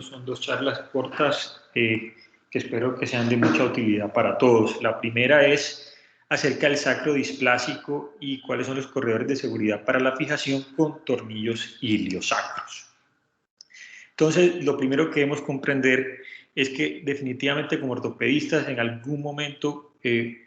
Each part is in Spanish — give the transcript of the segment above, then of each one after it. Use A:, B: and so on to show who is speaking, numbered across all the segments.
A: Son dos charlas cortas que espero que sean de mucha utilidad para todos. La primera es acerca del sacro displásico y cuáles son los corredores de seguridad para la fijación con tornillos iliosacros. Entonces, lo primero que debemos comprender es que definitivamente como ortopedistas en algún momento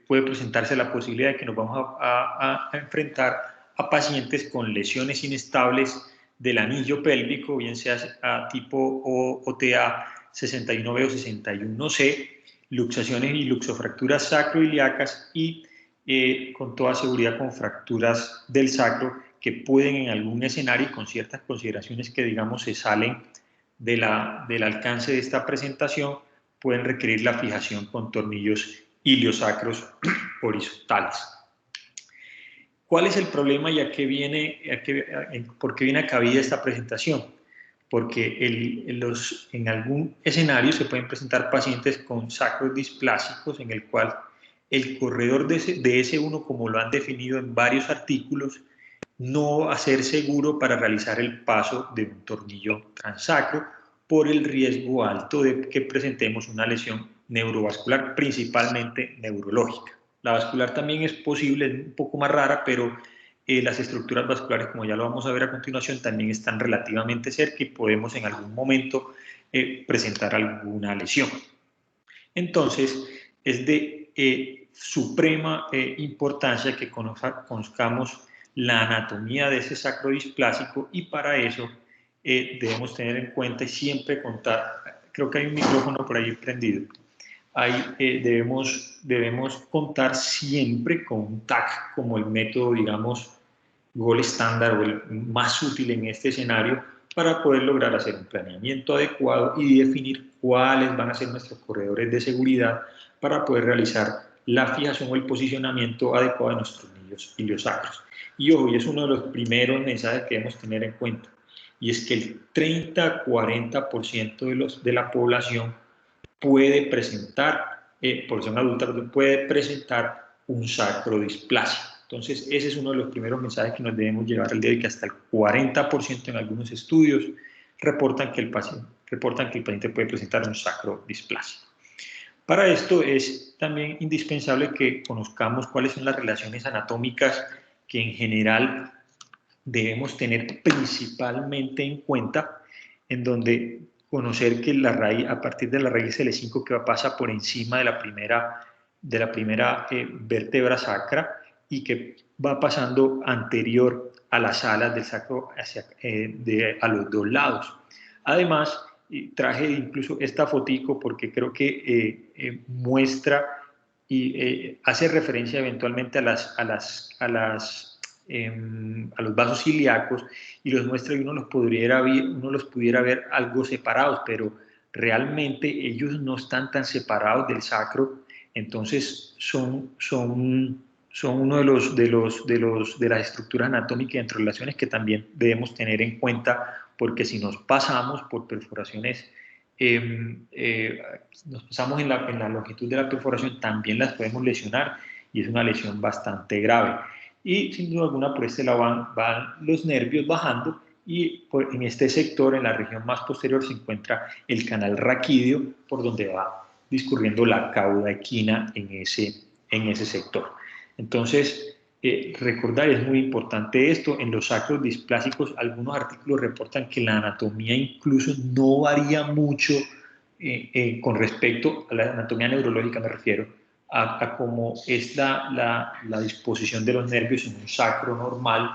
A: puede presentarse la posibilidad de que nos vamos a enfrentar a pacientes con lesiones inestables del anillo pélvico, bien sea a tipo OTA 61B o 61C, luxaciones y luxofracturas sacroiliacas y con toda seguridad con fracturas del sacro que pueden en algún escenario, con ciertas consideraciones que digamos se salen del alcance de esta presentación, pueden requerir la fijación con tornillos iliosacros horizontales. ¿Cuál es el problema y por qué viene a cabida esta presentación? Porque en algún escenario se pueden presentar pacientes con sacros displásicos en el cual el corredor de S1, como lo han definido en varios artículos, no va a ser seguro para realizar el paso de un tornillo transacro por el riesgo alto de que presentemos una lesión neurovascular, principalmente neurológica. La vascular también es posible, es un poco más rara, pero las estructuras vasculares, como ya lo vamos a ver a continuación, también están relativamente cerca y podemos en algún momento presentar alguna lesión. Entonces, es de suprema importancia que conozcamos la anatomía de ese sacro displásico y para eso debemos tener en cuenta y siempre contar, creo que hay un micrófono por ahí prendido, debemos contar siempre con un TAC como el método, digamos, gold estándar o el más útil en este escenario para poder lograr hacer un planeamiento adecuado y definir cuáles van a ser nuestros corredores de seguridad para poder realizar la fijación o el posicionamiento adecuado de nuestros tornillos iliosacros. Y hoy es uno de los primeros mensajes que debemos tener en cuenta, y es que el 30-40% de la población puede presentar, población adulta, puede presentar un sacrodisplasia. Entonces, ese es uno de los primeros mensajes que nos debemos llevar al día, de que hasta el 40% en algunos estudios reportan que el paciente puede presentar un sacrodisplasia. Para esto es también indispensable que conozcamos cuáles son las relaciones anatómicas que en general debemos tener principalmente en cuenta, en donde conocer que la raíz, a partir de la raíz L5 que pasa por encima de la primera vértebra sacra y que va pasando anterior a las alas del sacro a los dos lados. Además, traje incluso esta fotico porque creo que muestra y hace referencia eventualmente a los vasos ilíacos y los muestra y uno los pudiera ver algo separados, pero realmente ellos no están tan separados del sacro, entonces son uno de las estructuras anatómicas y interrelaciones que también debemos tener en cuenta, porque si nos pasamos por perforaciones, nos pasamos en la longitud de la perforación, también las podemos lesionar y es una lesión bastante grave. Y sin duda alguna por este lado van los nervios bajando y en este sector, en la región más posterior, se encuentra el canal raquídeo por donde va discurriendo la cauda equina en ese sector. Entonces, recordar, es muy importante esto. En los sacros displásicos, algunos artículos reportan que la anatomía incluso no varía mucho con respecto a la anatomía neurológica, me refiero, a cómo es la disposición de los nervios en un sacro normal.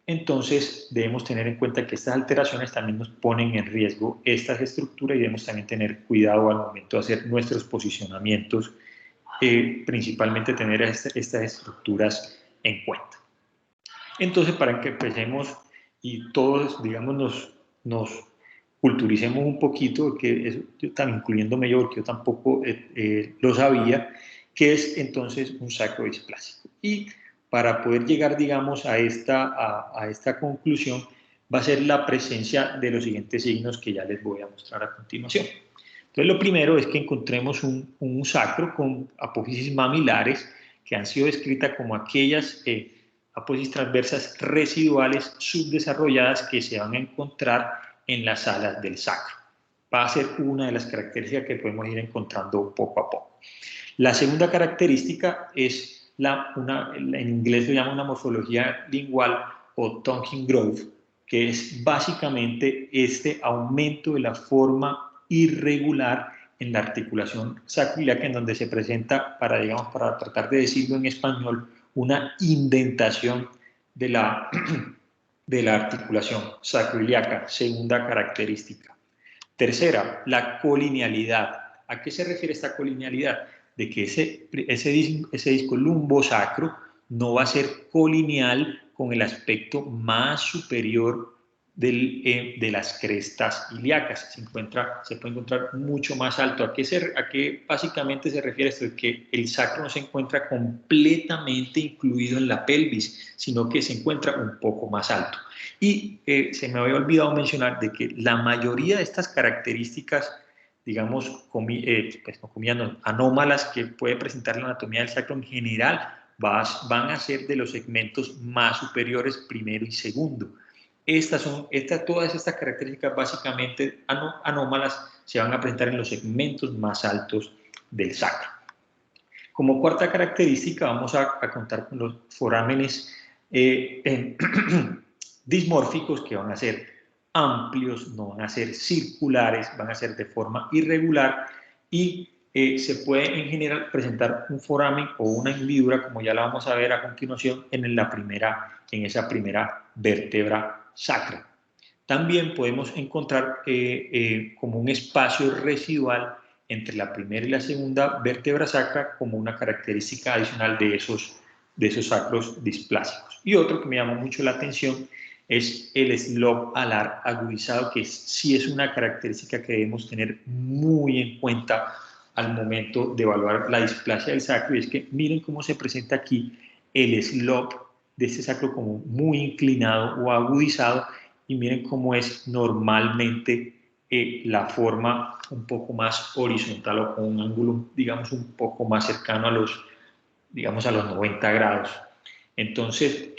A: Entonces, debemos tener en cuenta que estas alteraciones también nos ponen en riesgo estas estructuras y debemos también tener cuidado al momento de hacer nuestros posicionamientos, principalmente tener estas estructuras en cuenta. Entonces, para que empecemos y todos, digamos, nos culturicemos un poquito, que eso, incluyéndome yo, porque yo tampoco lo sabía, que es entonces un sacrodisplasico. Y para poder llegar, digamos, a esta conclusión, va a ser la presencia de los siguientes signos que ya les voy a mostrar a continuación. Entonces, lo primero es que encontremos un sacro con apófisis mamilares, que han sido descritas como aquellas apófisis transversas residuales subdesarrolladas que se van a encontrar en las alas del sacro. Va a ser una de las características que podemos ir encontrando poco a poco. La segunda característica es en inglés se llama una morfología lingual o tongue growth, que es básicamente este aumento de la forma irregular en la articulación sacroiliaca, en donde se presenta, para tratar de decirlo en español, una indentación de la articulación sacroiliaca, segunda característica. Tercera, la colinealidad. ¿A qué se refiere esta colinealidad? De que ese disco lumbosacro no va a ser colineal con el aspecto más superior de las crestas ilíacas. Se puede encontrar mucho más alto. ¿A qué básicamente se refiere esto? De que el sacro no se encuentra completamente incluido en la pelvis, sino que se encuentra un poco más alto. Y se me había olvidado mencionar de que la mayoría de estas características, digamos, anómalas que puede presentar la anatomía del sacro en general, van a ser de los segmentos más superiores, primero y segundo. Todas estas características básicamente anómalas se van a presentar en los segmentos más altos del sacro. Como cuarta característica vamos a contar con los forámenes dismórficos, que van a ser amplios, no van a ser circulares, van a ser de forma irregular y se puede en general presentar un foramen o una hendidura, como ya la vamos a ver a continuación en esa primera vértebra sacra. También podemos encontrar como un espacio residual entre la primera y la segunda vértebra sacra como una característica adicional de esos sacros displásicos. Y otro que me llamó mucho la atención es el slope alar agudizado, que sí es una característica que debemos tener muy en cuenta al momento de evaluar la displasia del sacro, y es que miren cómo se presenta aquí el slope de este sacro como muy inclinado o agudizado, y miren cómo es normalmente la forma un poco más horizontal o con un ángulo, digamos, un poco más cercano a los 90 grados. Entonces,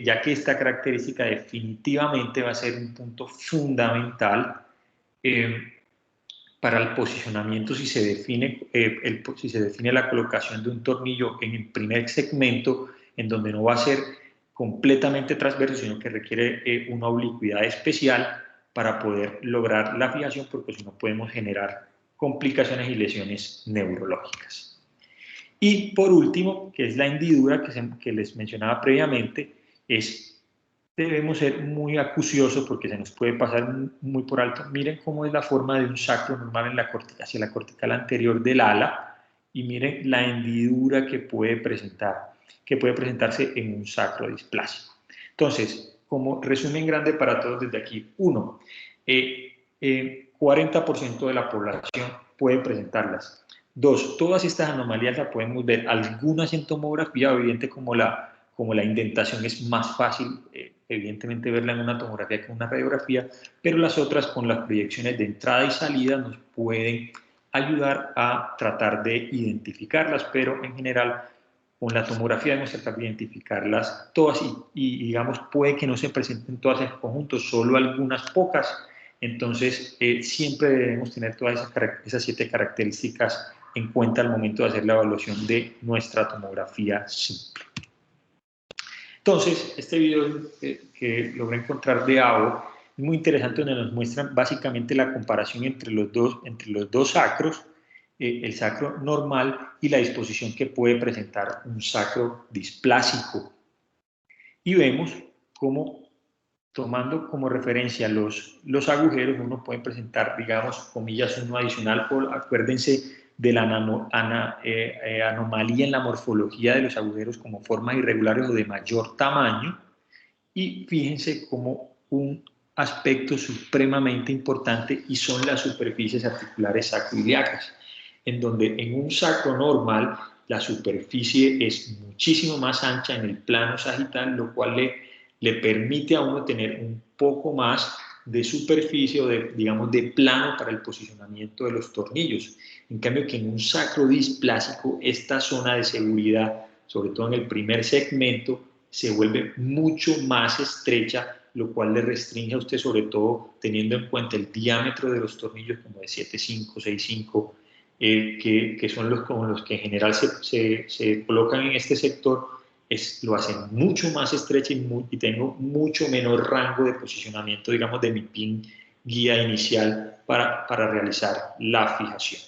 A: ya que esta característica definitivamente va a ser un punto fundamental para el posicionamiento, si se define la colocación de un tornillo en el primer segmento, en donde no va a ser completamente transverso, sino que requiere una oblicuidad especial para poder lograr la fijación, porque si no podemos generar complicaciones y lesiones neurológicas. Y por último, que es la hendidura que les mencionaba previamente, debemos ser muy acuciosos porque se nos puede pasar muy por alto. Miren cómo es la forma de un sacro normal hacia la cortical anterior del ala, y miren la hendidura que puede presentarse en un sacro displásico. Entonces, como resumen grande para todos desde aquí, 1, 40% de la población puede presentarlas. 2, todas estas anomalías las podemos ver, algunas en tomografía, evidente como la indentación es más fácil, evidentemente verla en una tomografía que en una radiografía, pero las otras con las proyecciones de entrada y salida nos pueden ayudar a tratar de identificarlas, pero en general con la tomografía debemos tratar de identificarlas todas y digamos, puede que no se presenten todas en conjunto, solo algunas pocas. Entonces, siempre debemos tener todas esas 7 características en cuenta al momento de hacer la evaluación de nuestra tomografía simple. Entonces, este video que logré encontrar de AO es muy interesante, donde nos muestran básicamente la comparación entre los dos sacros, el sacro normal y la disposición que puede presentar un sacro displásico. Y vemos cómo, tomando como referencia los agujeros, uno puede presentar, digamos, comillas, uno adicional, acuérdense de la anomalía en la morfología de los agujeros como formas irregulares o de mayor tamaño, y fíjense como un aspecto supremamente importante y son las superficies articulares sacroiliacas, en donde en un sacro normal la superficie es muchísimo más ancha en el plano sagital, lo cual le permite a uno tener un poco más de superficie o de plano para el posicionamiento de los tornillos. En cambio que en un sacro displásico, esta zona de seguridad, sobre todo en el primer segmento, se vuelve mucho más estrecha lo cual le restringe a usted, sobre todo teniendo en cuenta el diámetro de los tornillos como de 7.5, 6.5, que son los con los que en general se colocan en este sector, lo hacen mucho más estrecho y tengo mucho menor rango de posicionamiento, digamos, de mi pin guía inicial para realizar la fijación.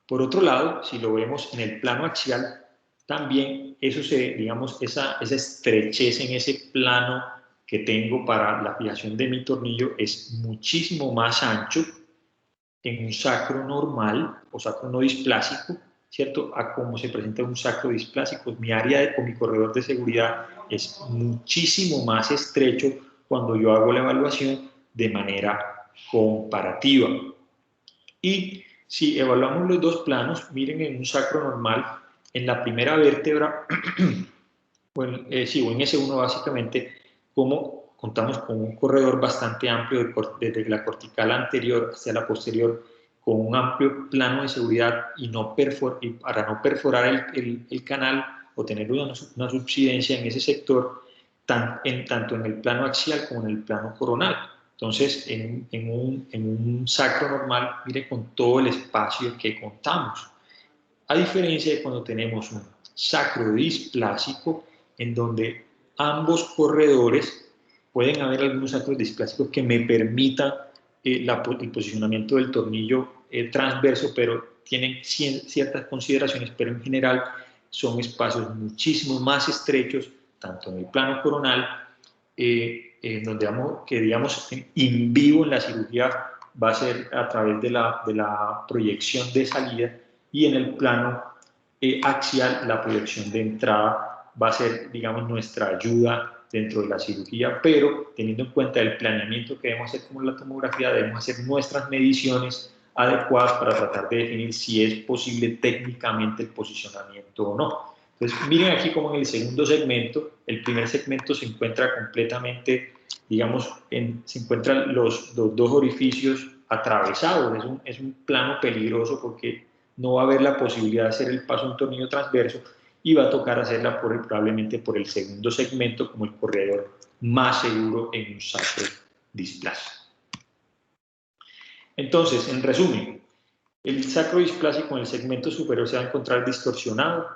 A: Por otro lado, si lo vemos en el plano axial, también digamos, esa estrechez en ese plano que tengo para la fijación de mi tornillo es muchísimo más ancho en un sacro normal o sacro no displásico, ¿cierto? A cómo se presenta un sacro displásico. Mi área o mi corredor de seguridad es muchísimo más estrecho cuando yo hago la evaluación de manera comparativa. Y si evaluamos los dos planos, miren en un sacro normal, en la primera vértebra, o en S1 básicamente, como contamos con un corredor bastante amplio desde la cortical anterior hacia la posterior, con un amplio plano de seguridad y para no perforar el canal o tener una subsidencia en ese sector, tanto en el plano axial como en el plano coronal. Entonces, en un sacro normal, mire con todo el espacio que contamos. A diferencia de cuando tenemos un sacro displásico, en donde ambos corredores, pueden haber algunos sacros displásicos que me permitan el posicionamiento del tornillo transverso, pero tienen ciertas consideraciones, pero en general son espacios muchísimo más estrechos, tanto en el plano coronal, donde digamos in vivo en la cirugía va a ser a través de la proyección de salida, y en el plano axial la proyección de entrada va a ser, digamos, nuestra ayuda dentro de la cirugía, pero teniendo en cuenta el planeamiento que debemos hacer como la tomografía, debemos hacer nuestras mediciones adecuadas para tratar de definir si es posible técnicamente el posicionamiento o no. Entonces, miren aquí como en el segundo segmento, el primer segmento se encuentra completamente, digamos, se encuentran los dos orificios atravesados. Es un plano peligroso porque no va a haber la posibilidad de hacer el paso a un tornillo transverso y va a tocar hacerla probablemente por el segundo segmento como el corredor más seguro en un sacro displásico. Entonces, en resumen, el sacro displásico en el segmento superior se va a encontrar distorsionado,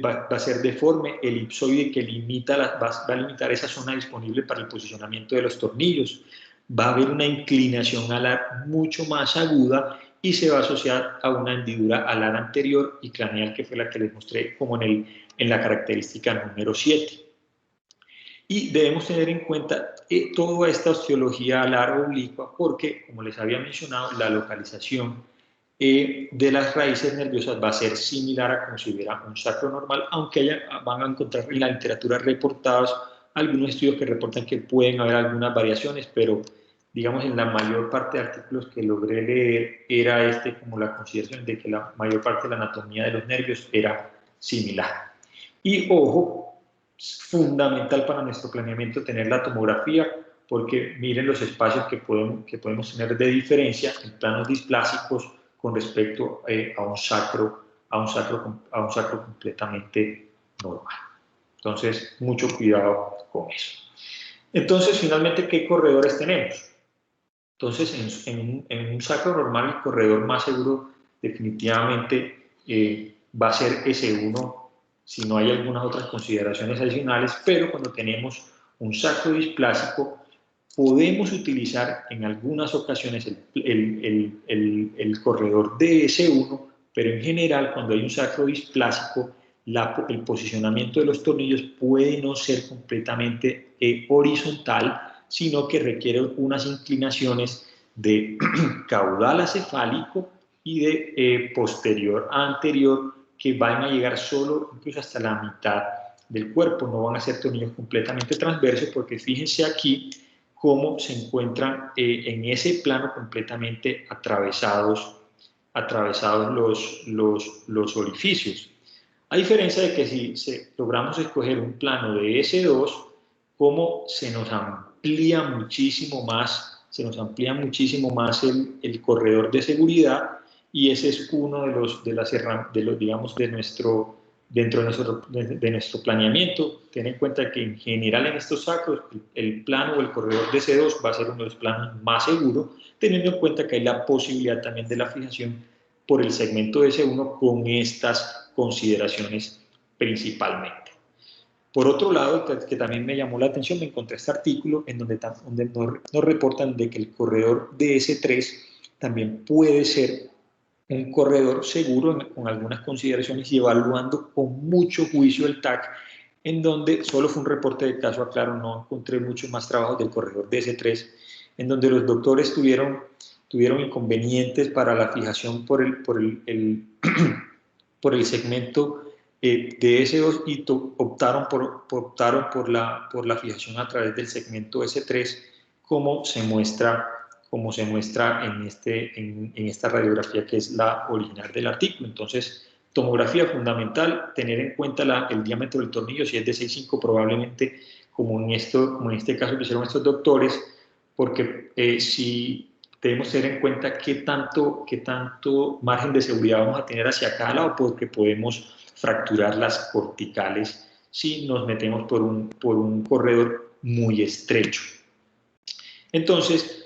A: va a ser deforme, elipsoide, que va a limitar esa zona disponible para el posicionamiento de los tornillos. Va a haber una inclinación alar mucho más aguda y se va a asociar a una hendidura alar anterior y craneal, que fue la que les mostré como en la característica número 7. Y debemos tener en cuenta toda esta osteología alar oblicua porque, como les había mencionado, la localización de las raíces nerviosas va a ser similar a como si hubiera un sacro normal, aunque van a encontrar en la literatura reportados algunos estudios que reportan que pueden haber algunas variaciones, pero digamos en la mayor parte de artículos que logré leer era como la consideración de que la mayor parte de la anatomía de los nervios era similar. Y ojo, es fundamental para nuestro planeamiento tener la tomografía, porque miren los espacios que podemos tener de diferencia en planos displásicos con respecto a un sacro completamente normal. Entonces, mucho cuidado con eso. Entonces, finalmente, ¿qué corredores tenemos? Entonces, en un sacro normal, el corredor más seguro definitivamente va a ser S1, si no hay algunas otras consideraciones adicionales, pero cuando tenemos un sacro displásico, podemos utilizar en algunas ocasiones el corredor de S1, pero en general, cuando hay un sacro displásico, el posicionamiento de los tornillos puede no ser completamente horizontal, sino que requiere unas inclinaciones de caudal acefálico y de posterior a anterior, que van a llegar solo incluso hasta la mitad del cuerpo. No van a ser tornillos completamente transversos, porque fíjense aquí cómo se encuentran en ese plano completamente atravesados los orificios. A diferencia de que si logramos escoger un plano de S2, como se nos amplía muchísimo más el corredor de seguridad, y ese es uno de dentro de nuestro planeamiento, ten en cuenta que en general en estos sacros el plano o el corredor de C2 va a ser uno de los planos más seguros, teniendo en cuenta que hay la posibilidad también de la fijación por el segmento de C1 con estas consideraciones principalmente. Por otro lado, que también me llamó la atención, me encontré este artículo en donde nos reportan de que el corredor de S3 también puede ser un corredor seguro con algunas consideraciones y evaluando con mucho juicio el TAC, en donde solo fue un reporte de caso, aclaro, no encontré muchos más trabajos del corredor de S3, en donde los doctores tuvieron inconvenientes para la fijación por el segmento de S2 y optaron por la fijación a través del segmento S3, como se muestra en esta radiografía que es la original del artículo. Entonces, tomografía fundamental, tener en cuenta el diámetro del tornillo, si es de 6,5 probablemente, como en este caso que hicieron estos doctores, porque si debemos tener en cuenta qué tanto margen de seguridad vamos a tener hacia cada lado, porque podemos fracturar las corticales si nos metemos por un corredor muy estrecho. Entonces,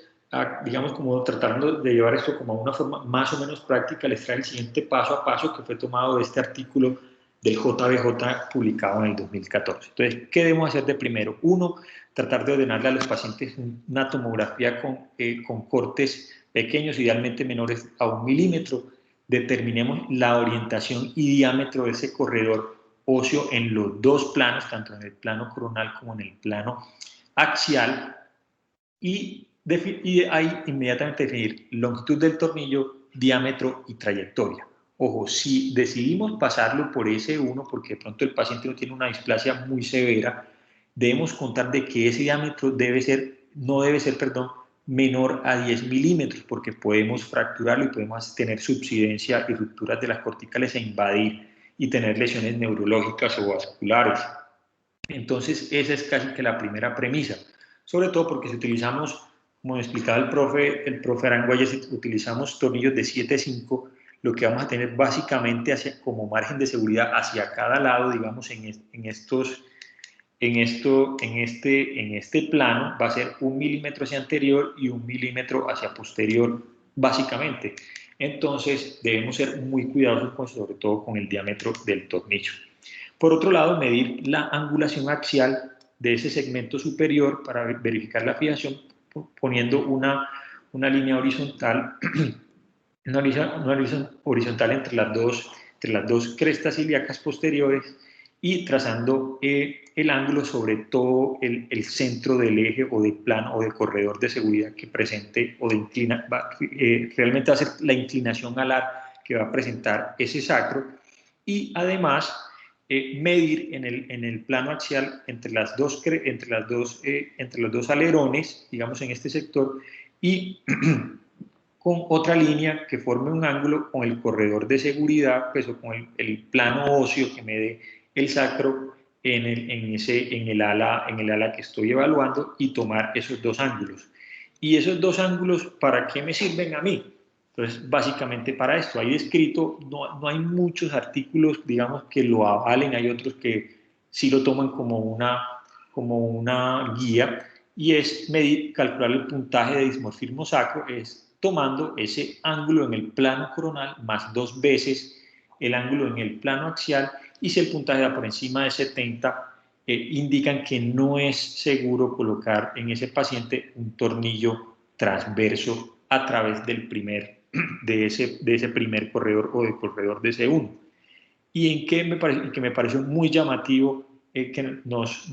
A: digamos, como tratando de llevar esto como a una forma más o menos práctica, les trae el siguiente paso a paso que fue tomado de este artículo del JBJ publicado en el 2014. Entonces, ¿qué debemos hacer de primero? Uno, tratar de ordenarle a los pacientes una tomografía con cortes pequeños, idealmente menores a 1 milímetro. Determinemos la orientación y diámetro de ese corredor óseo en los dos planos, tanto en el plano coronal como en el plano axial, y ahí inmediatamente definir longitud del tornillo, diámetro y trayectoria. Ojo, si decidimos pasarlo por S1, porque de pronto el paciente no tiene una displasia muy severa, debemos contar de que ese diámetro no debe ser, menor a 10 milímetros, porque podemos fracturarlo y podemos tener subsidencia y rupturas de las corticales e invadir y tener lesiones neurológicas o vasculares. Entonces, esa es casi que la primera premisa, sobre todo porque si utilizamos, como explicaba el profe Aranguaya, si utilizamos tornillos de 7,5, lo que vamos a tener básicamente como margen de seguridad hacia cada lado, digamos, en este plano, va a ser 1 milímetro hacia anterior y 1 milímetro hacia posterior, básicamente. Entonces, debemos ser muy cuidadosos, sobre todo con el diámetro del tornillo. Por otro lado, medir la angulación axial de ese segmento superior para verificar la fijación, poniendo una línea horizontal, una línea horizontal entre las dos crestas ilíacas posteriores y trazando el ángulo sobre todo el centro del eje o del plano o del corredor de seguridad que presente o realmente va a ser la inclinación alar que va a presentar ese sacro, y además medir en el plano axial entre los dos alerones, digamos en este sector, y con otra línea que forme un ángulo con el corredor de seguridad, pues, o con el plano óseo que me dé el sacro en el ala que estoy evaluando, y tomar esos dos ángulos. ¿Y esos dos ángulos para qué me sirven a mí? Entonces, básicamente para esto, hay escrito, no hay muchos artículos, digamos, que lo avalen, hay otros que sí lo toman como una guía, y es calcular el puntaje de dismorfismo sacro, es tomando ese ángulo en el plano coronal más 2 veces el ángulo en el plano axial, y si el puntaje da por encima de 70, indican que no es seguro colocar en ese paciente un tornillo transverso a través de ese primer corredor o del corredor de C1. Y en que me pareció muy llamativo que nos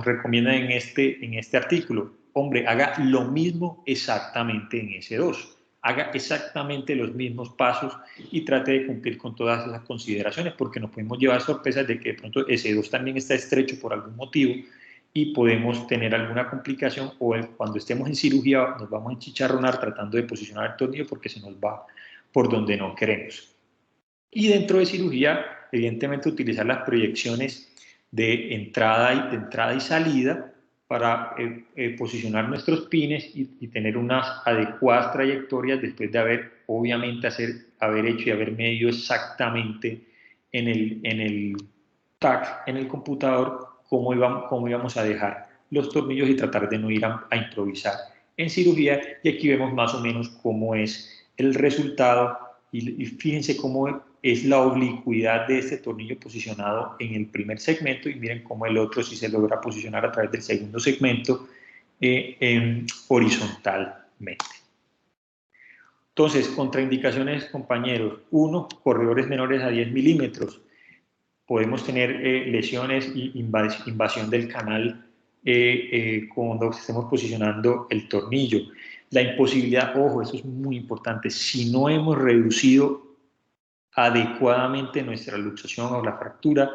A: recomienda en este artículo: hombre, haga lo mismo exactamente en S2, haga exactamente los mismos pasos y trate de cumplir con todas esas consideraciones, porque nos podemos llevar sorpresas de que de pronto S2 también está estrecho por algún motivo y podemos tener alguna complicación, o cuando estemos en cirugía nos vamos a enchicharronar tratando de posicionar el tornillo porque se nos va por donde no queremos. Y dentro de cirugía, evidentemente, utilizar las proyecciones de entrada y salida para posicionar nuestros pines y tener unas adecuadas trayectorias después de haber hecho y haber medido exactamente en el TAC, en el computador, cómo íbamos a dejar los tornillos y tratar de no ir a improvisar en cirugía. Y aquí vemos más o menos cómo es el resultado y fíjense cómo es la oblicuidad de este tornillo posicionado en el primer segmento y miren cómo el otro sí se logra posicionar a través del segundo segmento horizontalmente. Entonces, contraindicaciones, compañeros. 1, corredores menores a 10 milímetros. Podemos tener lesiones y invasión del canal cuando estemos posicionando el tornillo. La imposibilidad, ojo, eso es muy importante, si no hemos reducido adecuadamente nuestra luxación o la fractura,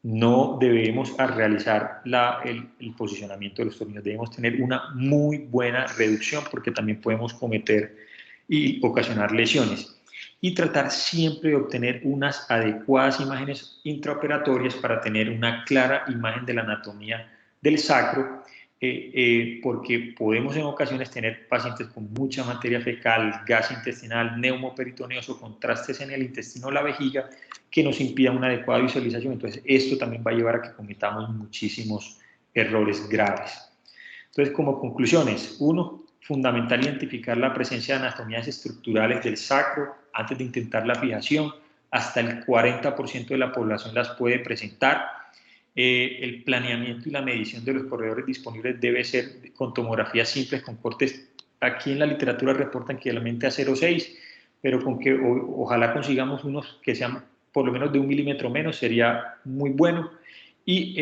A: no debemos realizar el posicionamiento de los tornillos. Debemos tener una muy buena reducción porque también podemos cometer y ocasionar lesiones. Y tratar siempre de obtener unas adecuadas imágenes intraoperatorias para tener una clara imagen de la anatomía del sacro, porque podemos en ocasiones tener pacientes con mucha materia fecal, gas intestinal, neumoperitoneoso, contrastes en el intestino o la vejiga, que nos impidan una adecuada visualización. Entonces, esto también va a llevar a que cometamos muchísimos errores graves. Entonces, como conclusiones, 1, fundamental identificar la presencia de anatomías estructurales del sacro antes de intentar la fijación. Hasta el 40% de la población las puede presentar. El planeamiento y la medición de los corredores disponibles debe ser con tomografías simples, con cortes. Aquí en la literatura reportan que realmente a 0,6, pero con que ojalá consigamos unos que sean por lo menos de 1 milímetro menos, sería muy bueno. Y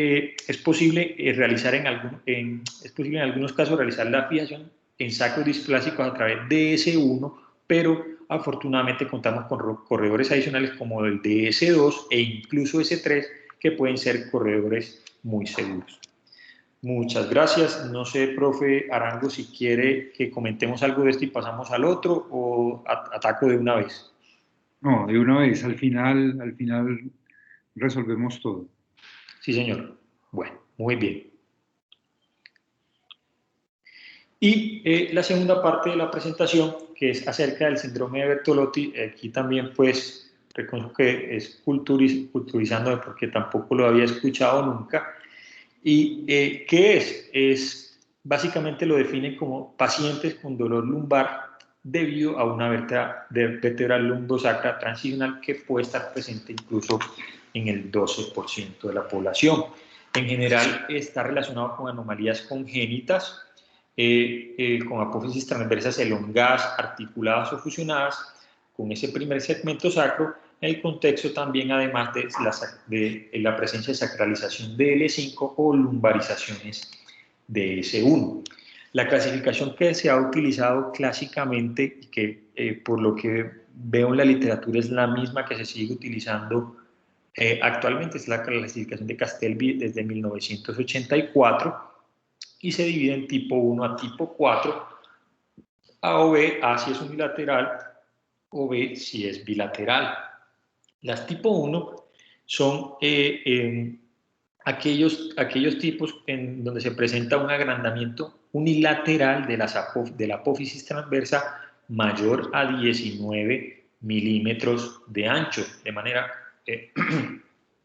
A: es posible realizar es posible en algunos casos realizar la fijación en sacros displásicos a través de S1, pero afortunadamente contamos con corredores adicionales como el de S2 e incluso S3, que pueden ser corredores muy seguros. Muchas gracias. No sé, profe Arango, si quiere que comentemos algo de esto y pasamos al otro o ataco de una vez.
B: No, de una vez, al final resolvemos todo.
A: Sí, señor. Bueno, muy bien. Y la segunda parte de la presentación, que es acerca del síndrome de Bertolotti, aquí también pues reconozco que es culturizándome porque tampoco lo había escuchado nunca. ¿Y qué es? Básicamente lo definen como pacientes con dolor lumbar debido a una vértebra lumbosacra transicional que puede estar presente incluso en el 12% de la población. En general está relacionado con anomalías congénitas, con apófisis transversas elongadas, articuladas o fusionadas, con ese primer segmento sacro, en el contexto también además de la presencia de sacralización de L5 o lumbarizaciones de S1. La clasificación que se ha utilizado clásicamente, y que por lo que veo en la literatura es la misma que se sigue utilizando actualmente, es la clasificación de Castelby desde 1984, y se divide en tipo 1 a tipo 4, A o B, A si es unilateral, o B si es bilateral. Las tipo 1 son aquellos tipos en donde se presenta un agrandamiento unilateral de la apófisis transversa mayor a 19 milímetros de ancho, de manera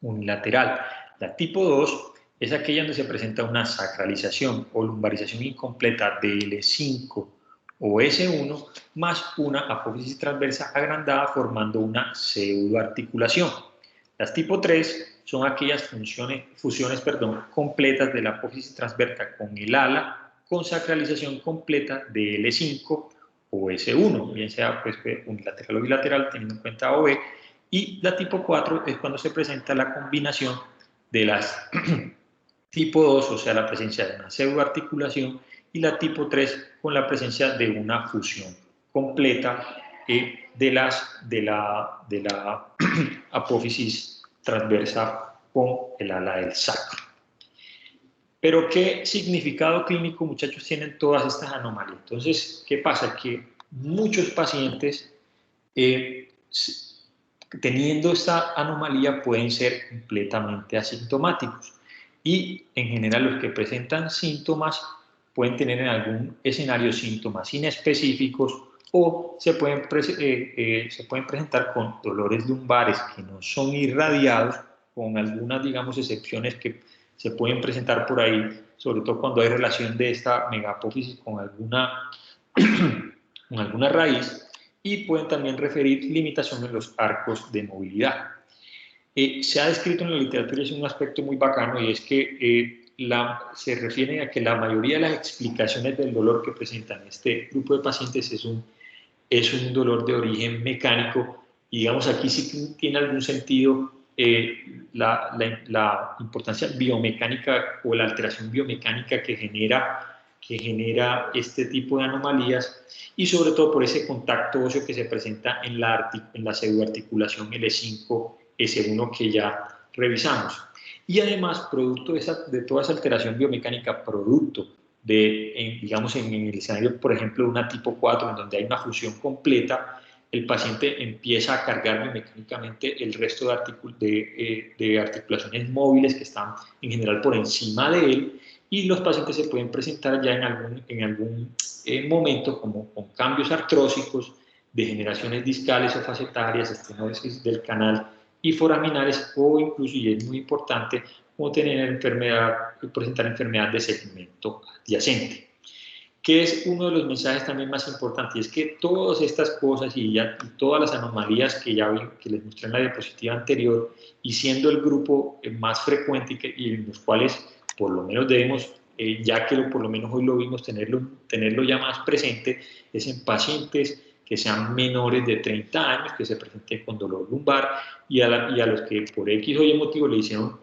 A: unilateral. La tipo 2 es aquella donde se presenta una sacralización o lumbarización incompleta de L5 o S1 más una apófisis transversa agrandada formando una pseudoarticulación. Las tipo 3 son aquellas fusiones completas de la apófisis transversa con el ala con sacralización completa de L5 o S1, bien sea pues, unilateral o bilateral, teniendo en cuenta A o B. Y la tipo 4 es cuando se presenta la combinación de las tipo 2, o sea, la presencia de una pseudoarticulación, y la tipo 3 con la presencia de una fusión completa de la apófisis transversa con el ala del sacro. Pero ¿qué significado clínico, muchachos, tienen todas estas anomalías? Entonces, ¿qué pasa? Que muchos pacientes teniendo esta anomalía pueden ser completamente asintomáticos y en general los que presentan síntomas pueden tener en algún escenario síntomas inespecíficos o se pueden presentar con dolores lumbares que no son irradiados, con algunas, digamos, excepciones que se pueden presentar por ahí, sobre todo cuando hay relación de esta megapófisis con alguna, con alguna raíz, y pueden también referir limitación en los arcos de movilidad. Se ha descrito en la literatura, es un aspecto muy bacano, y es que se refiere a que la mayoría de las explicaciones del dolor que presentan este grupo de pacientes es un dolor de origen mecánico, y digamos aquí sí tiene algún sentido la importancia biomecánica o la alteración biomecánica que genera este tipo de anomalías, y sobre todo por ese contacto óseo que se presenta en la pseudoarticulación L5-S1 que ya revisamos. Y además, producto de toda esa alteración biomecánica, producto digamos, en el escenario, por ejemplo, de una tipo 4, en donde hay una fusión completa, el paciente empieza a cargar biomecánicamente el resto de articulaciones móviles que están en general por encima de él, y los pacientes se pueden presentar ya en algún momento como con cambios artrósicos, degeneraciones discales o facetarias, estenosis del canal y foraminales, o incluso, y es muy importante, como presentar enfermedad de segmento adyacente. Que es uno de los mensajes también más importantes, y es que todas estas cosas y todas las anomalías que les mostré en la diapositiva anterior, y siendo el grupo más frecuente y en los cuales por lo menos debemos, ya que por lo menos hoy lo vimos, tenerlo ya más presente, es en pacientes que sean menores de 30 años, que se presenten con dolor lumbar, y a los que por X o Y motivo le hicieron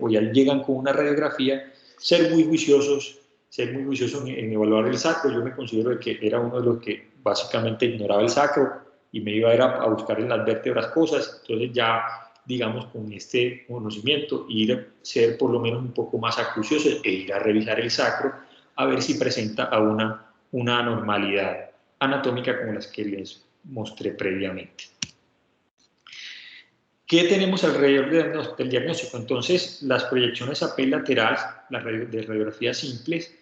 A: o ya llegan con una radiografía, ser muy juiciosos en evaluar el sacro. Yo me considero que era uno de los que básicamente ignoraba el sacro y me iba a ir a buscar en las vértebras cosas. Entonces ya, digamos, con este conocimiento, ser por lo menos un poco más acucioso e ir a revisar el sacro a ver si presenta una anormalidad anatómica como las que les mostré previamente. ¿Qué tenemos alrededor del diagnóstico? Entonces, las proyecciones AP laterales, de radiografías simples,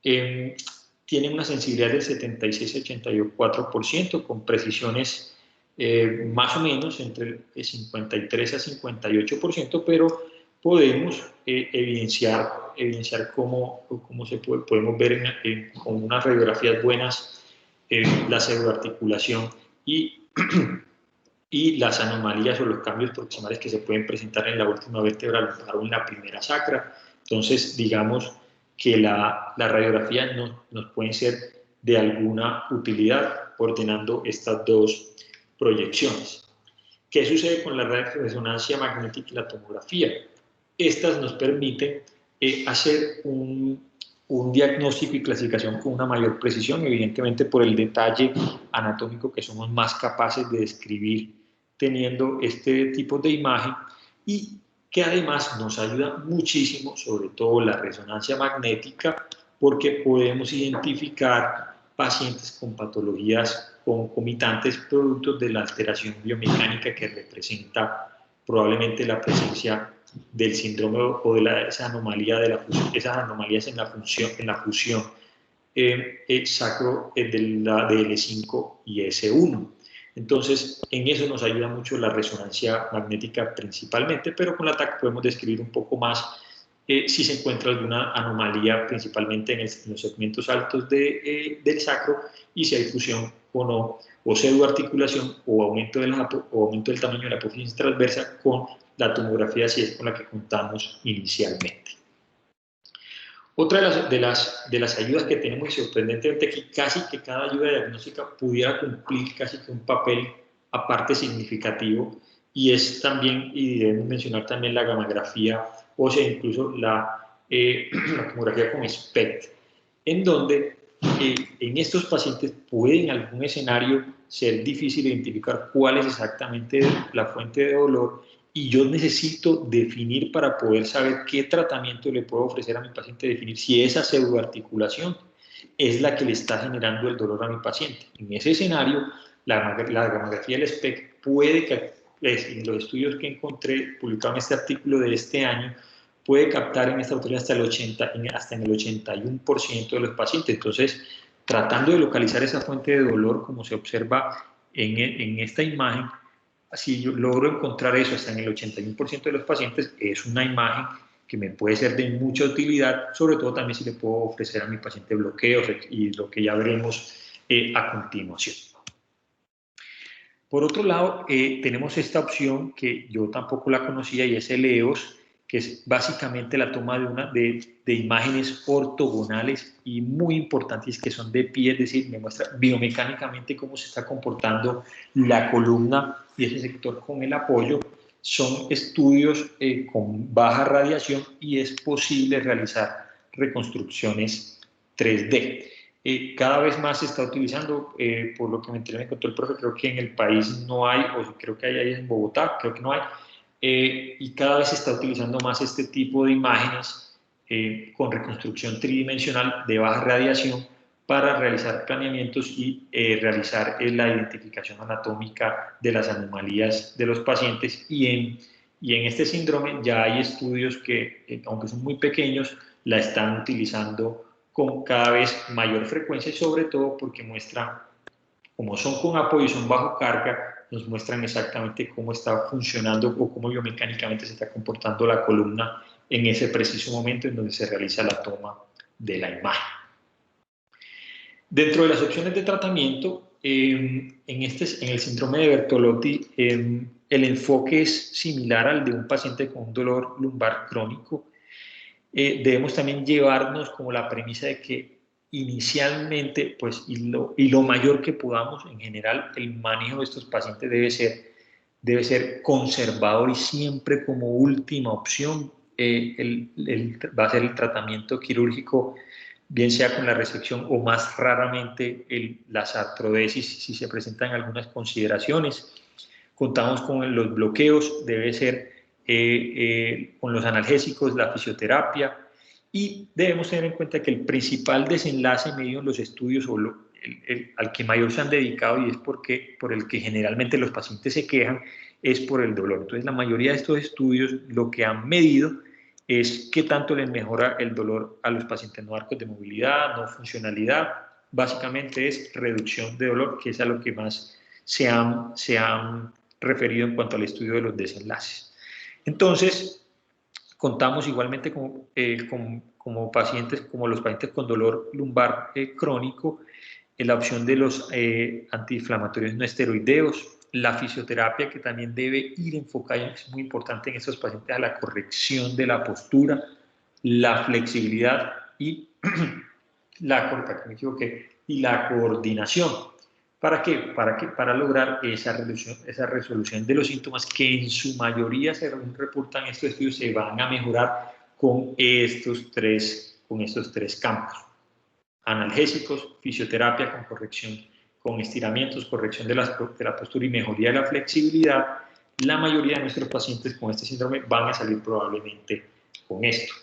A: tienen una sensibilidad del 76-84%, con precisiones más o menos entre el 53 a 58%, pero podemos evidenciar cómo podemos ver con unas radiografías buenas la pseudoarticulación y las anomalías o los cambios proximales que se pueden presentar en la última vértebra lumbar o en la primera sacra. Entonces, digamos que la radiografía nos puede ser de alguna utilidad ordenando estas dos proyecciones. ¿Qué sucede con la resonancia magnética y la tomografía? Estas nos permiten hacer un diagnóstico y clasificación con una mayor precisión, evidentemente por el detalle anatómico que somos más capaces de describir teniendo este tipo de imagen, y que además nos ayuda muchísimo, sobre todo la resonancia magnética, porque podemos identificar pacientes con patologías concomitantes producto de la alteración biomecánica que representa probablemente la presencia del síndrome o de esa anomalía esas anomalías en la fusión sacro de L5 y S1. Entonces, en eso nos ayuda mucho la resonancia magnética principalmente, pero con la TAC podemos describir un poco más si se encuentra alguna anomalía, principalmente en los segmentos altos del sacro, y si hay fusión o no, o pseudoarticulación o aumento del tamaño de la apófisis transversa con la tomografía, si es con la que contamos inicialmente. Otra de las ayudas que tenemos, y sorprendentemente que casi que cada ayuda diagnóstica pudiera cumplir casi que un papel aparte significativo, y es también, y debemos mencionar también la gammagrafía ósea, incluso la tomografía con SPECT, en donde en estos pacientes puede en algún escenario ser difícil identificar cuál es exactamente la fuente de dolor, y yo necesito definir, para poder saber qué tratamiento le puedo ofrecer a mi paciente, definir si esa pseudoarticulación es la que le está generando el dolor a mi paciente. En ese escenario, la gammagrafía del SPECT puede, en los estudios que encontré publicado en este artículo de este año, puede captar en esta autoría hasta en el 81% de los pacientes. Entonces, tratando de localizar esa fuente de dolor, como se observa en esta imagen. Si yo logro encontrar eso hasta en el 81% de los pacientes, es una imagen que me puede ser de mucha utilidad, sobre todo también si le puedo ofrecer a mi paciente bloqueos y lo que ya veremos a continuación. Por otro lado, tenemos esta opción que yo tampoco la conocía y es el EOS, que es básicamente la toma de imágenes ortogonales y muy importantes que son de pie, es decir, me muestra biomecánicamente cómo se está comportando la columna y ese sector con el apoyo. Son estudios con baja radiación y es posible realizar reconstrucciones 3D. Cada vez más se está utilizando, por lo que me contó el profe, creo que en el país no hay, o creo que hay ahí en Bogotá, creo que no hay, y cada vez se está utilizando más este tipo de imágenes con reconstrucción tridimensional de baja radiación para realizar planeamientos y realizar la identificación anatómica de las anomalías de los pacientes. Y en este síndrome ya hay estudios que, aunque son muy pequeños, la están utilizando con cada vez mayor frecuencia, y sobre todo porque muestran, como son con apoyo y son bajo carga, nos muestran exactamente cómo está funcionando o cómo biomecánicamente se está comportando la columna en ese preciso momento en donde se realiza la toma de la imagen. Dentro de las opciones de tratamiento, en el síndrome de Bertolotti, el enfoque es similar al de un paciente con un dolor lumbar crónico. Debemos también llevarnos como la premisa de que inicialmente, pues, y lo mayor que podamos, en general, el manejo de estos pacientes debe ser conservador y siempre como última opción va a ser el tratamiento quirúrgico, bien sea con la resección o más raramente las artrodesis si se presentan algunas consideraciones. Contamos con los bloqueos, debe ser con los analgésicos, la fisioterapia, y debemos tener en cuenta que el principal desenlace medido en los estudios al que mayor se han dedicado y es por el que generalmente los pacientes se quejan es por el dolor. Entonces la mayoría de estos estudios lo que han medido es qué tanto les mejora el dolor a los pacientes no arcos de movilidad, no funcionalidad. Básicamente es reducción de dolor, que es a lo que más se han referido en cuanto al estudio de los desenlaces. Entonces, contamos igualmente como pacientes, como los pacientes con dolor lumbar crónico, en la opción de los antiinflamatorios no esteroideos, la fisioterapia que también debe ir enfocada, es muy importante en estos pacientes, a la corrección de la postura, la flexibilidad y la coordinación. ¿Para qué? Para lograr esa resolución de los síntomas que en su mayoría, según reportan estos estudios, se van a mejorar con estos tres campos: analgésicos, fisioterapia con corrección, con estiramientos, corrección de la postura y mejoría de la flexibilidad. La mayoría de nuestros pacientes con este síndrome van a salir probablemente con esto.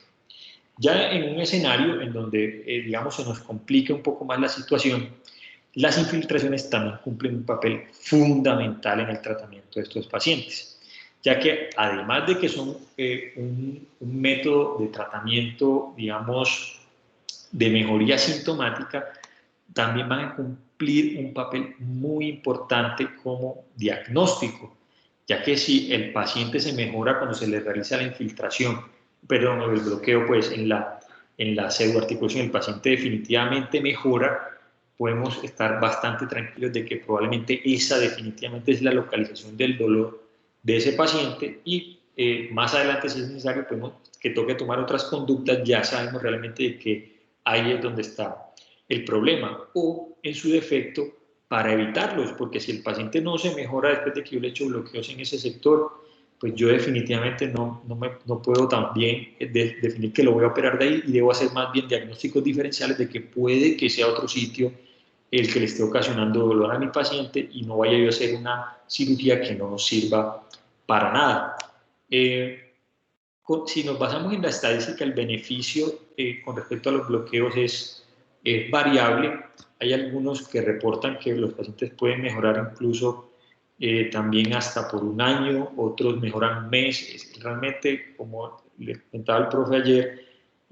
A: Ya en un escenario en donde, digamos, se nos complica un poco más la situación, las infiltraciones también cumplen un papel fundamental en el tratamiento de estos pacientes, ya que además de que son un método de tratamiento, digamos, de mejoría sintomática, también van a cumplir un papel muy importante como diagnóstico, ya que si el paciente se mejora cuando se le realiza la infiltración, perdón, el bloqueo, pues en la pseudoarticulación, el paciente definitivamente mejora, podemos estar bastante tranquilos de que probablemente esa definitivamente es la localización del dolor de ese paciente, y más adelante, si es necesario, que toque tomar otras conductas, ya sabemos realmente de que ahí es donde está el problema, o en su defecto para evitarlos, porque si el paciente no se mejora después de que yo le echo bloqueos en ese sector, pues yo definitivamente no puedo también definir que lo voy a operar de ahí, y debo hacer más bien diagnósticos diferenciales de que puede que sea otro sitio el que le esté ocasionando dolor a mi paciente y no vaya yo a hacer una cirugía que no nos sirva para nada. Si nos basamos en la estadística, el beneficio con respecto a los bloqueos es variable. Hay algunos que reportan que los pacientes pueden mejorar incluso también hasta por un año, otros mejoran meses. Realmente, como le comentaba el profe ayer,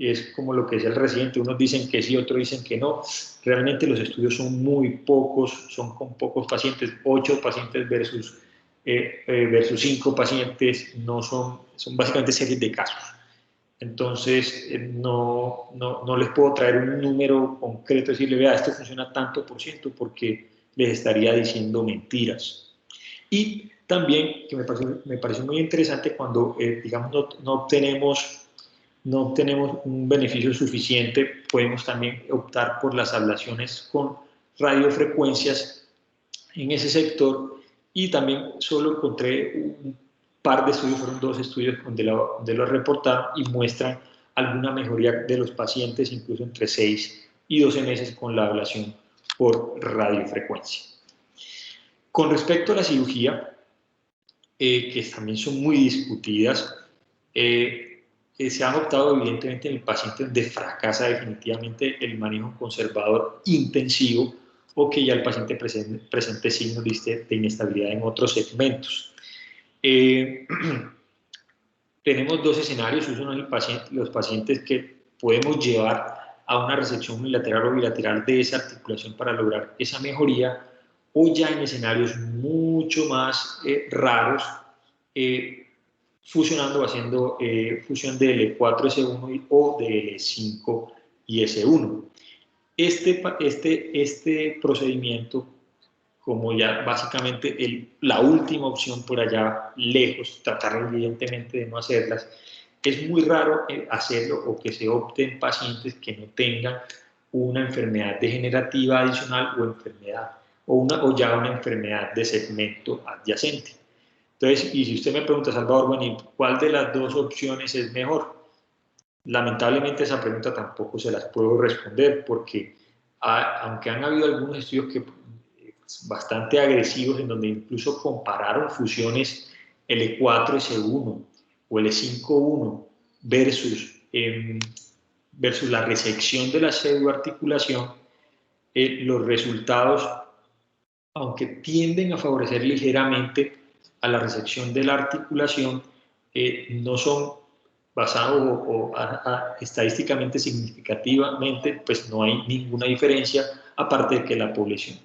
A: es como lo que es el residente, unos dicen que sí, otros dicen que no. Realmente los estudios son muy pocos, son con pocos pacientes, 8 pacientes versus 5 pacientes, no son básicamente series de casos. Entonces, no les puedo traer un número concreto, decirle, vea, esto funciona tanto por ciento, porque les estaría diciendo mentiras. Y también, que me pareció muy interesante, cuando, digamos, no obtenemos un beneficio suficiente, podemos también optar por las ablaciones con radiofrecuencias en ese sector, y también solo encontré un par de estudios, fueron 2 estudios donde lo reportaron y muestran alguna mejoría de los pacientes, incluso entre 6 y 12 meses con la ablación por radiofrecuencia. Con respecto a la cirugía, que también son muy discutidas, se han optado evidentemente en el paciente donde fracasa definitivamente el manejo conservador intensivo, o que ya el paciente presente signos de inestabilidad en otros segmentos. Tenemos 2 escenarios. Uno es los pacientes que podemos llevar a una resección unilateral o bilateral de esa articulación para lograr esa mejoría, o ya en escenarios mucho más raros, fusionando, haciendo fusión de L4-S1 o de L5 y S1. Este procedimiento, como ya básicamente la última opción por allá lejos, tratar evidentemente de no hacerlas, es muy raro hacerlo, o que se opte en pacientes que no tengan una enfermedad degenerativa adicional o ya una enfermedad de segmento adyacente. Entonces, y si usted me pregunta, Salvador, bueno, ¿cuál de las 2 opciones es mejor? Lamentablemente esa pregunta tampoco se las puedo responder, porque aunque han habido algunos estudios bastante agresivos en donde incluso compararon fusiones L4-S1 o L5-1 versus la resección de la pseudoarticulación, los resultados, aunque tienden a favorecer ligeramente a la resección de la articulación, no son basados estadísticamente significativamente, pues no hay ninguna diferencia, aparte de que la población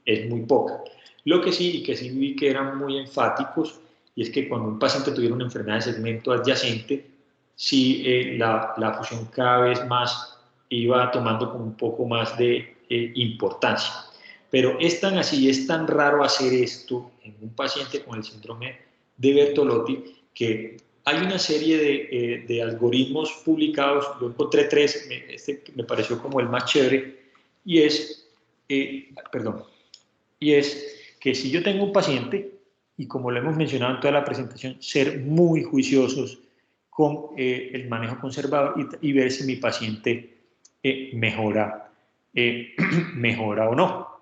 A: es muy poca. Lo que sí, y que sí vi que eran muy enfáticos, y es que cuando un paciente tuviera una enfermedad de segmento adyacente, sí, la fusión cada vez más iba tomando como un poco más de importancia. Pero es tan así, es tan raro hacer esto en un paciente con el síndrome de Bertolotti, que hay una serie de algoritmos publicados. Yo encontré 3, este me pareció como el más chévere, y es que si yo tengo un paciente, y como lo hemos mencionado en toda la presentación, ser muy juiciosos con el manejo conservador, y ver si mi paciente mejora o no.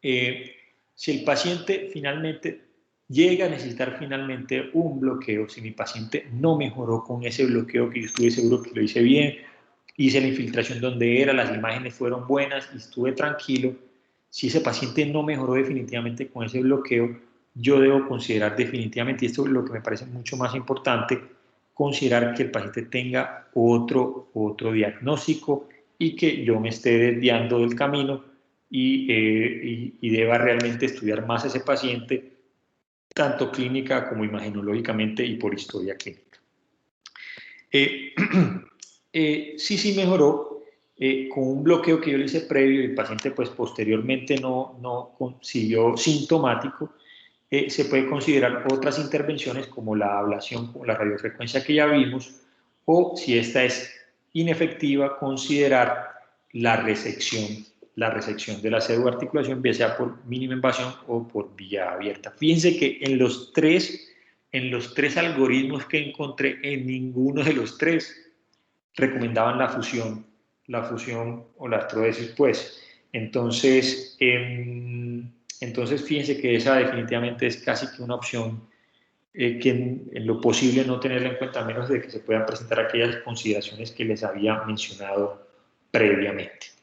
A: Si el paciente finalmente llega a necesitar finalmente un bloqueo, si mi paciente no mejoró con ese bloqueo, que yo estuve seguro que lo hice bien, hice la infiltración donde era, las imágenes fueron buenas y estuve tranquilo, si ese paciente no mejoró definitivamente con ese bloqueo, yo debo considerar definitivamente, y esto es lo que me parece mucho más importante, considerar que el paciente tenga otro diagnóstico, y que yo me esté desviando del camino, y deba realmente estudiar más a ese paciente, tanto clínica como imagenológicamente y por historia clínica. Sí mejoró con un bloqueo que yo le hice previo, y el paciente pues posteriormente no siguió sintomático. Se puede considerar otras intervenciones como la ablación, como la radiofrecuencia que ya vimos, o si esta es inefectiva, considerar la resección de la pseudoarticulación, ya sea por mínima invasión o por vía abierta. Fíjense que en los tres algoritmos que encontré, en ninguno de los 3 recomendaban la fusión o la artrodesis, pues. Entonces fíjense que esa definitivamente es casi que una opción que en lo posible no tenerla en cuenta, a menos de que se puedan presentar aquellas consideraciones que les había mencionado previamente.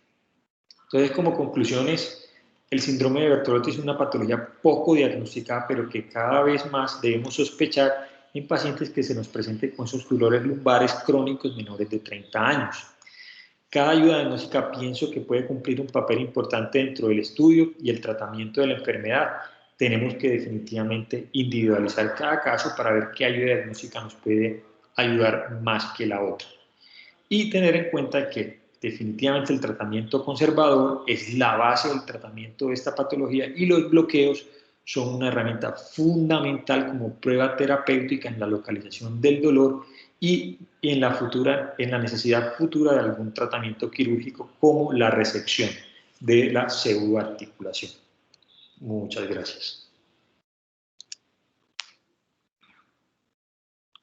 A: Entonces, como conclusiones, el síndrome de Bertolotti es una patología poco diagnosticada, pero que cada vez más debemos sospechar, en pacientes que se nos presenten con sus dolores lumbares crónicos menores de 30 años. Cada ayuda diagnóstica pienso que puede cumplir un papel importante dentro del estudio y el tratamiento de la enfermedad. Tenemos que definitivamente individualizar cada caso para ver qué ayuda diagnóstica nos puede ayudar más que la otra. Y tener en cuenta que definitivamente el tratamiento conservador es la base del tratamiento de esta patología y los bloqueos son una herramienta fundamental como prueba terapéutica en la localización del dolor y en la necesidad futura de algún tratamiento quirúrgico como la resección de la pseudoarticulación. Muchas gracias.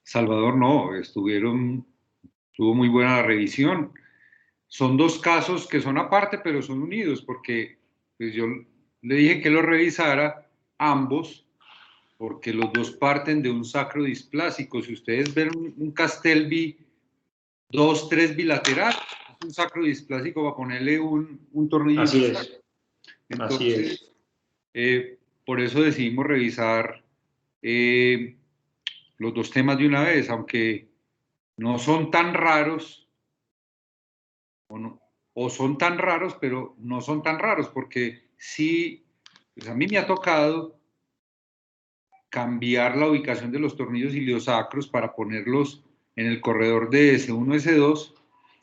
B: Salvador, no, tuvo muy buena revisión. Son dos casos que son aparte, pero son unidos, porque pues, yo le dije que lo revisara ambos, porque los dos parten de un sacro displásico. Si ustedes ven un Castelvi 2-3 bilateral, es un sacro displásico para ponerle un tornillo.
A: Así es.
B: Entonces, por eso decidimos revisar los dos temas de una vez, aunque no son tan raros, o son tan raros, pero no son tan raros, porque sí, pues a mí me ha tocado cambiar la ubicación de los tornillos iliosacros para ponerlos en el corredor de S1, S2,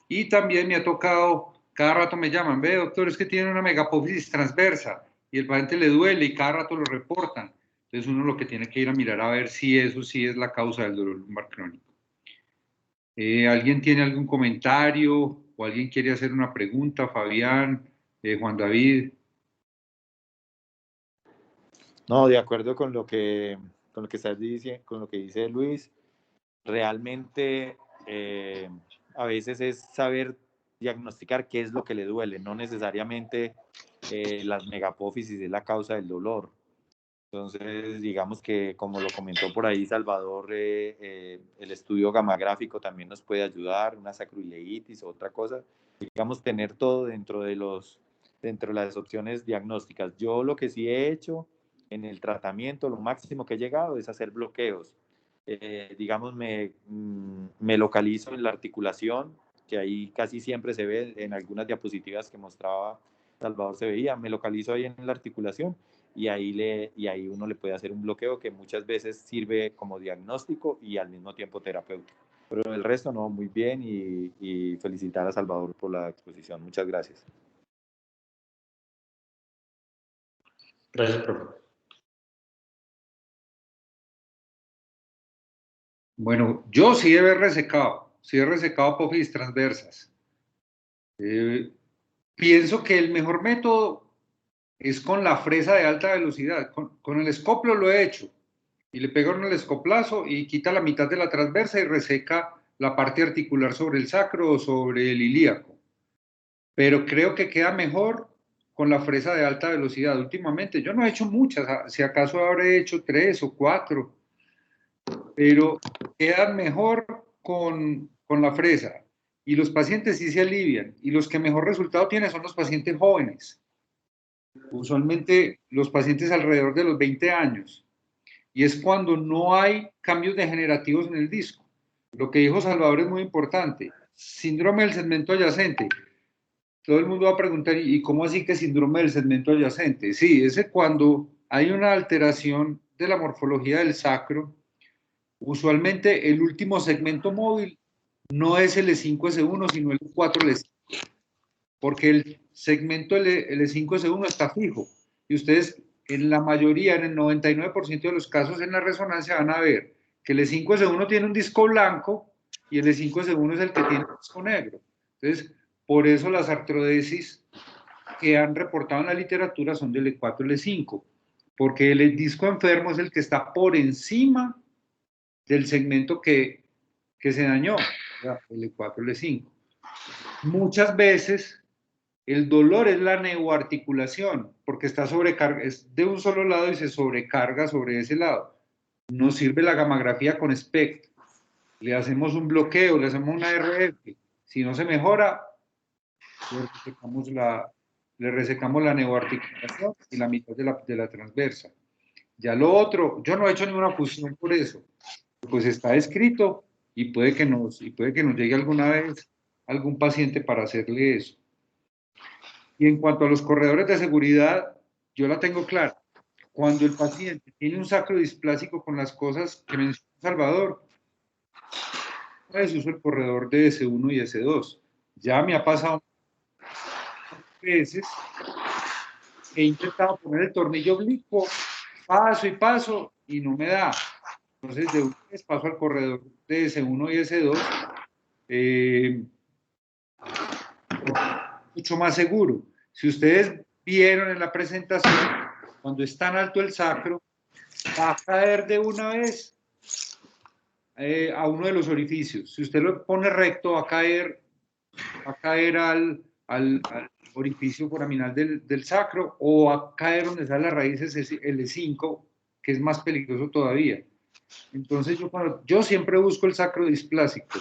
B: y también me ha tocado, cada rato me llaman, ve doctor, es que tiene una megapófisis transversa, y el paciente le duele y cada rato lo reportan. Entonces uno lo que tiene que ir a mirar a ver si eso sí es la causa del dolor lumbar crónico. ¿Alguien tiene algún comentario o alguien quiere hacer una pregunta? Fabián, Juan David.
C: No, de acuerdo con lo que con lo que dice Luis, realmente a veces es saber diagnosticar qué es lo que le duele, no necesariamente las megapófisis es la causa del dolor. Entonces, digamos que como lo comentó por ahí Salvador, el estudio gamagráfico también nos puede ayudar, una sacroileitis o otra cosa. Digamos, tener todo dentro de las opciones diagnósticas. Yo lo que sí he hecho en el tratamiento, lo máximo que he llegado es hacer bloqueos. Digamos, me localizo en la articulación, que ahí casi siempre se ve en algunas diapositivas que mostraba Salvador, se veía, me localizo ahí en la articulación y ahí uno le puede hacer un bloqueo que muchas veces sirve como diagnóstico y al mismo tiempo terapéutico. Pero el resto no, muy bien y felicitar a Salvador por la exposición. Muchas gracias.
A: Gracias, profe.
B: Bueno, yo sí he resecado apófisis transversas. Pienso que el mejor método es con la fresa de alta velocidad. Con el escoplo lo he hecho. Y le pega el escoplazo y quita la mitad de la transversa y reseca la parte articular sobre el sacro o sobre el ilíaco. Pero creo que queda mejor con la fresa de alta velocidad. Últimamente, yo no he hecho muchas, si acaso habré hecho 3 o 4, pero quedan mejor con la fresa. Y los pacientes sí se alivian. Y los que mejor resultado tienen son los pacientes jóvenes. Usualmente los pacientes alrededor de los 20 años. Y es cuando no hay cambios degenerativos en el disco. Lo que dijo Salvador es muy importante. Síndrome del segmento adyacente. Todo el mundo va a preguntar, ¿y cómo así que síndrome del segmento adyacente? Sí, ese cuando hay una alteración de la morfología del sacro, usualmente el último segmento móvil no es el E5-S1, sino el E4-S5, porque el segmento L5-S1 está fijo. Y ustedes, en la mayoría, en el 99% de los casos en la resonancia, van a ver que el E5-S1 tiene un disco blanco y el E5-S1 es el que tiene un disco negro. Entonces, por eso las artrodesis que han reportado en la literatura son del E4 y E5, porque el disco enfermo es el que está por encima del segmento que se dañó, el E4 y el E5. Muchas veces el dolor es la neuroarticulación, porque está sobrecarga, es de un solo lado y se sobrecarga sobre ese lado. Nos sirve la gamografía con espectro. Le hacemos un bloqueo, le hacemos una RF. Si no se mejora, le resecamos la neuroarticulación y la mitad de la transversa. Ya lo otro, yo no he hecho ninguna fusión por eso. pues está escrito y puede que nos llegue alguna vez algún paciente para hacerle eso. Y en cuanto a los corredores de seguridad, yo la tengo clara. Cuando el paciente tiene un sacro displásico con las cosas que mencionó Salvador, pues uso el corredor de S1 y S2. Ya me ha pasado veces, he intentado poner el tornillo oblicuo, paso y paso, y no me da. Entonces, de una vez paso al corredor de S1 y S2, mucho más seguro. Si ustedes vieron en la presentación, cuando es tan alto el sacro, va a caer de una vez a uno de los orificios. Si usted lo pone recto, va a caer al orificio foraminal del sacro, o va a caer donde está la raíz L5, que es más peligroso todavía. Entonces yo siempre busco el sacro displásico.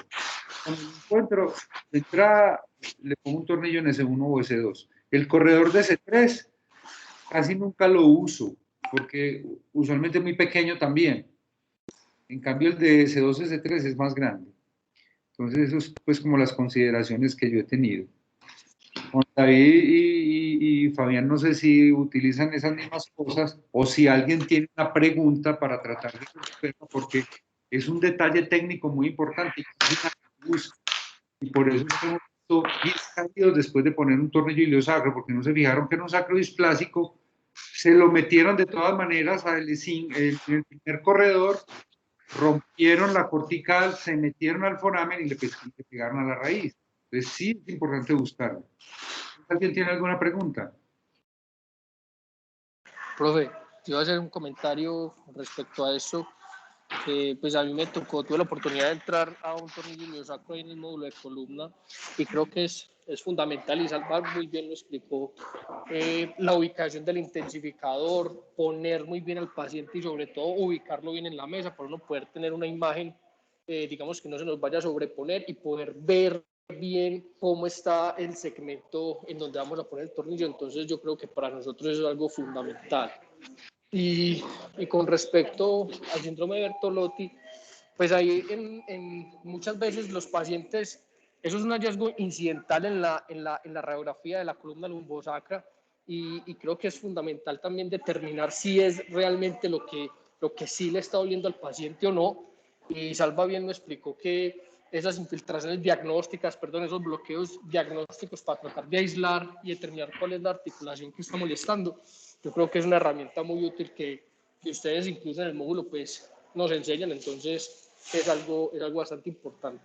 B: Cuando lo encuentro, de entrada le pongo un tornillo en S1 o S2. El corredor de S3 casi nunca lo uso, porque usualmente es muy pequeño también. En cambio el de S2, S3 es más grande. Entonces eso es pues como las consideraciones que yo he tenido. Juan David y Fabián, no sé si utilizan esas mismas cosas o si alguien tiene una pregunta para tratar de resolverlo, porque es un detalle técnico muy importante y por eso hemos visto 10 caídos después de poner un tornillo iliosacro, porque no se fijaron que era un sacro displásico, se lo metieron de todas maneras en el primer corredor, rompieron la cortical, se metieron al foramen y le pegaron a la raíz. Entonces sí es importante buscarlo. ¿Alguien tiene alguna pregunta?
D: Profe, yo iba a hacer un comentario respecto a eso. Pues a mí me tocó, tuve la oportunidad de entrar a un tornillo iliosacro ahí en el módulo de columna y creo que es fundamental, y Salva muy bien lo explicó, la ubicación del intensificador, poner muy bien al paciente y sobre todo ubicarlo bien en la mesa para uno poder tener una imagen, digamos, que no se nos vaya a sobreponer y poder ver bien cómo está el segmento en donde vamos a poner el tornillo. Entonces yo creo que para nosotros eso es algo fundamental. Y con respecto al síndrome de Bertolotti, pues ahí muchas veces los pacientes, eso es un hallazgo incidental en la radiografía de la columna lumbosacra, y creo que es fundamental también determinar si es realmente lo que sí le está doliendo al paciente o no. Y Salva bien me explicó que esas infiltraciones diagnósticas, esos bloqueos diagnósticos para tratar de aislar y determinar cuál es la articulación que está molestando, yo creo que es una herramienta muy útil que ustedes incluso en el módulo pues nos enseñan. Entonces es algo bastante importante.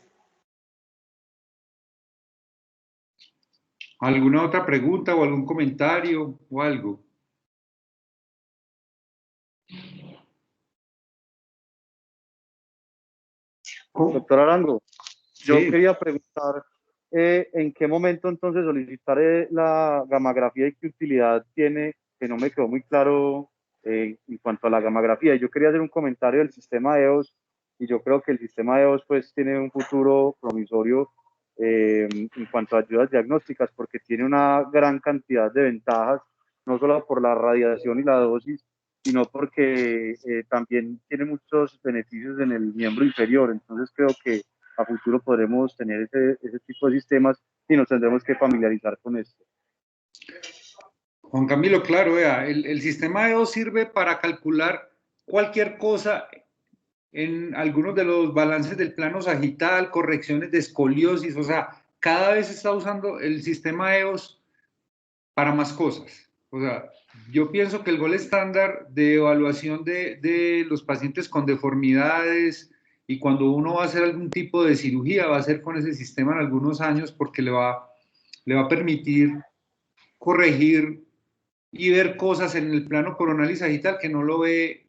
B: ¿Alguna otra pregunta o algún comentario o algo?
E: Doctor Arango, yo
B: Sí.
E: quería preguntar en qué momento entonces solicitar la gamografía y qué utilidad tiene, que no me quedó muy claro en cuanto a la gamografía. Yo quería hacer un comentario del sistema EOS, y yo creo que el sistema EOS pues tiene un futuro promisorio en cuanto a ayudas diagnósticas, porque tiene una gran cantidad de ventajas, no solo por la radiación y la dosis, sino porque también tiene muchos beneficios en el miembro inferior. Entonces creo que a futuro podremos tener ese tipo de sistemas y nos tendremos que familiarizar con esto.
B: Juan Camilo, claro, vea, el sistema EOS sirve para calcular cualquier cosa en algunos de los balances del plano sagital, correcciones de escoliosis, o sea, cada vez se está usando el sistema EOS para más cosas. O sea, yo pienso que el gol estándar de evaluación de los pacientes con deformidades y cuando uno va a hacer algún tipo de cirugía va a ser con ese sistema en algunos años, porque le va a permitir corregir y ver cosas en el plano coronal y sagital que no lo ve